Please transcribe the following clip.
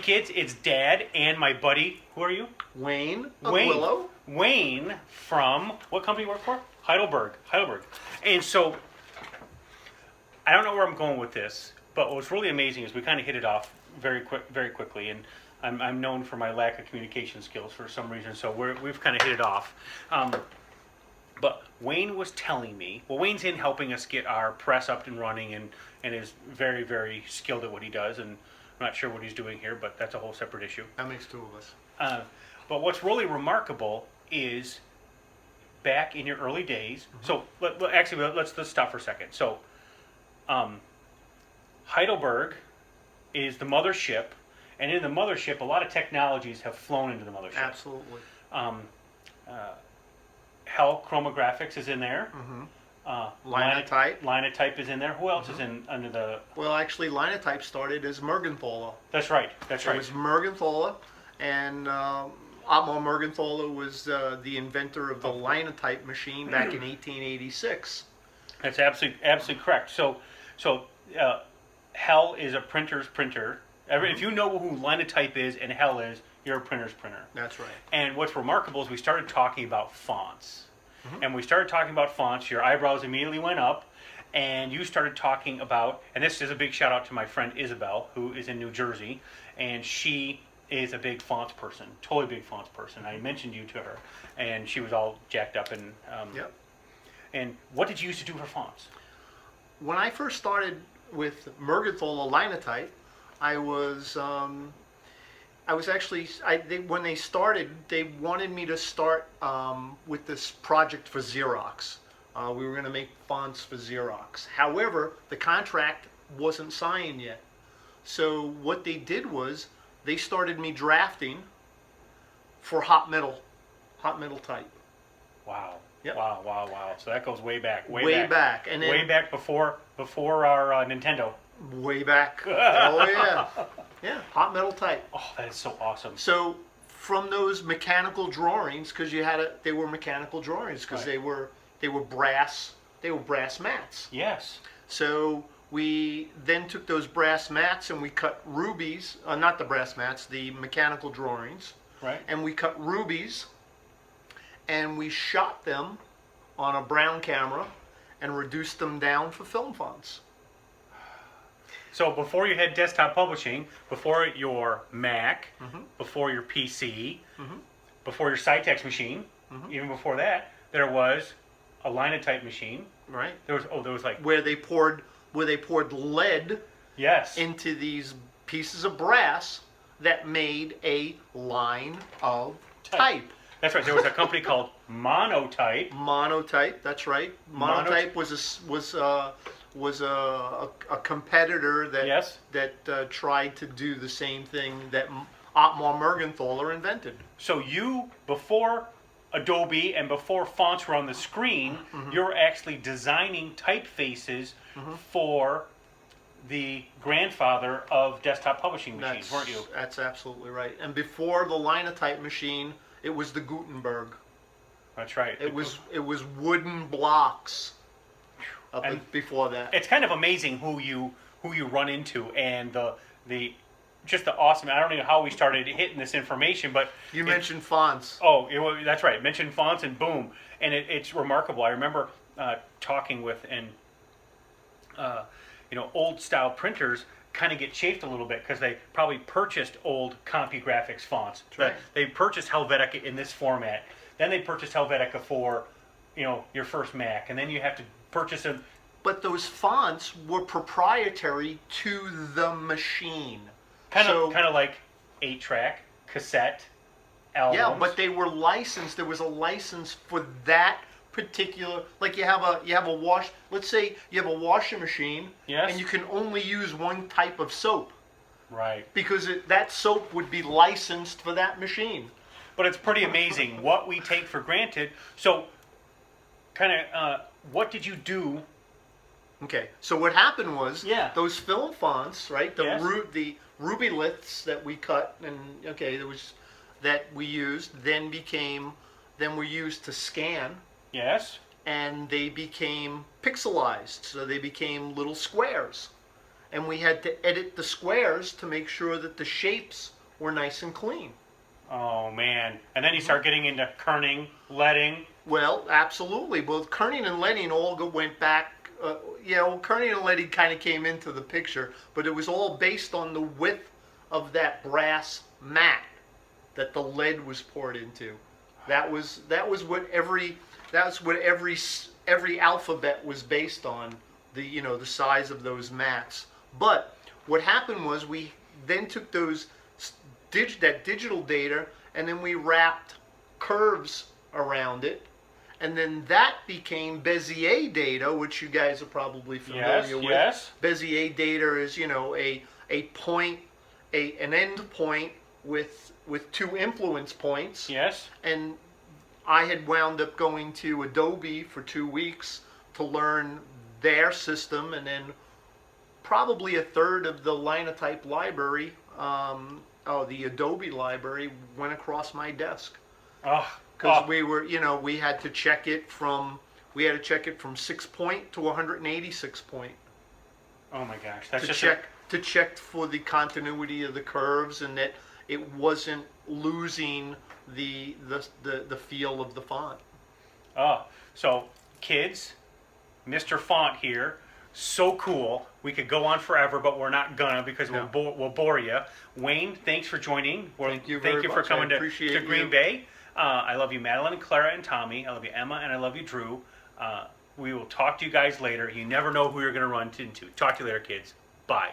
kids, it's Dad and my buddy. Who are you? Wayne of Wayne. Willow. Wayne from what company you work for? Heidelberg. And so I don't know where I'm going with this, but what's really amazing is we kind of hit it off very quickly, and I'm known for my lack of communication skills for some reason, so we've kind of hit it off. But Wayne was telling me, well, Wayne's in helping us get our press up and running, and is very, very skilled at what he does, and I'm not sure what he's doing here, but that's a whole separate issue. That makes two of us. But what's really remarkable is back in your early days. So let's stop for a second. So Heidelberg is the mothership, and in the mothership, a lot of technologies have flown into the mothership. Absolutely. Hell Chromographics is in there. Linotype. Linotype is in there. Who else is in under the? Well, actually, Linotype started as Mergenthaler. That's right. It was Mergenthaler, and Otmar Mergenthaler was the inventor of the Linotype machine back in 1886. That's absolutely correct. So Hell is a printer's printer. If you know who Linotype is and Hell is, you're a printer's printer. That's right. And what's remarkable is we started talking about fonts. And we started talking about fonts, your eyebrows immediately went up, and you started talking about, and this is a big shout out to my friend Isabel, who is in New Jersey, and she is a big fonts person, totally big fonts person. I mentioned you to her, and she was all jacked up. And Yep. And what did you used to do for fonts? When I first started with Mergenthaler Linotype, when they started, they wanted me to start with this project for Xerox. We were going to make fonts for Xerox. However, the contract wasn't signed yet. So what they did was they started me drafting for hot metal type. Wow. Yep. Wow. So that goes way back. Way back. And then, way back before our Nintendo. Way back. Oh, yeah. Yeah, hot metal type. Oh, that is so awesome. So from those mechanical drawings, because they were mechanical drawings because they were brass mats. Yes. So we then took those brass mats and we cut rubies, not the brass mats, the mechanical drawings. Right. And we cut rubies and we shot them on a brown camera and reduced them down for film fonts. So before you had desktop publishing, before your Mac, before your PC, before your Cytex machine, even before that, there was a Linotype machine. Right. There was like where they poured lead into these pieces of brass that made a line of type. That's right. There was a company called Monotype. Monotype. That's right. Monotype was a competitor that tried to do the same thing that Otmar Mergenthaler invented. So before Adobe and before fonts were on the screen, you're actually designing typefaces for the grandfather of desktop publishing machines, weren't you? That's absolutely right. And before the Linotype machine, it was the Gutenberg. That's right. It was wooden blocks. Before that, it's kind of amazing who you run into, and the awesome. I don't know how we started hitting this information, but you mentioned fonts. Oh, that's right. Mentioned fonts, and boom, and it's remarkable. I remember talking with old style printers kind of get chafed a little bit because they probably purchased old CompuGraphics fonts. Right. They purchased Helvetica in this format. Then they purchased Helvetica for your first Mac, and then you have to purchase them. But those fonts were proprietary to the machine. Kind of like 8-track, cassette, albums. Yeah, but they were licensed. There was a license for that particular. Like you have a wash. Let's say you have a washing machine, and you can only use one type of soap. Right. Because that soap would be licensed for that machine. But it's pretty amazing what we take for granted. So, what did you do? Okay, so what happened was those film fonts, right? The ruby liths that we cut, and that we used, then were used to scan. Yes. And they became pixelized, so they became little squares. and we had to edit the squares to make sure that the shapes were nice and clean. Oh man! And then you start getting into kerning, leading. Well, absolutely. Both kerning and leading went back. Kerning and leading kind of came into the picture, but it was all based on the width of that brass mat that the lead was poured into. That was what every alphabet was based on. The size of those mats. But what happened was we then took that digital data and then we wrapped curves around it, and then that became Bezier data, which you guys are probably familiar with. Yes. Bezier data is a point, an end point with 2 influence points. Yes. And I had wound up going to Adobe for 2 weeks to learn their system, and then probably a third of the Linotype library, the Adobe library, went across my desk. Because we had to check it from 6 point to 186 point. Oh my gosh, that's to check for the continuity of the curves and that it wasn't losing the feel of the font. So kids, Mr. Font here, so cool. We could go on forever, but we're not gonna because we'll bore you. Wayne, thanks for joining. Thank you very much. For coming to Green you. Bay. I love you, Madeline, and Clara, and Tommy. I love you, Emma, and I love you, Drew. We will talk to you guys later. You never know who you're going to run into. Talk to you later, kids. Bye.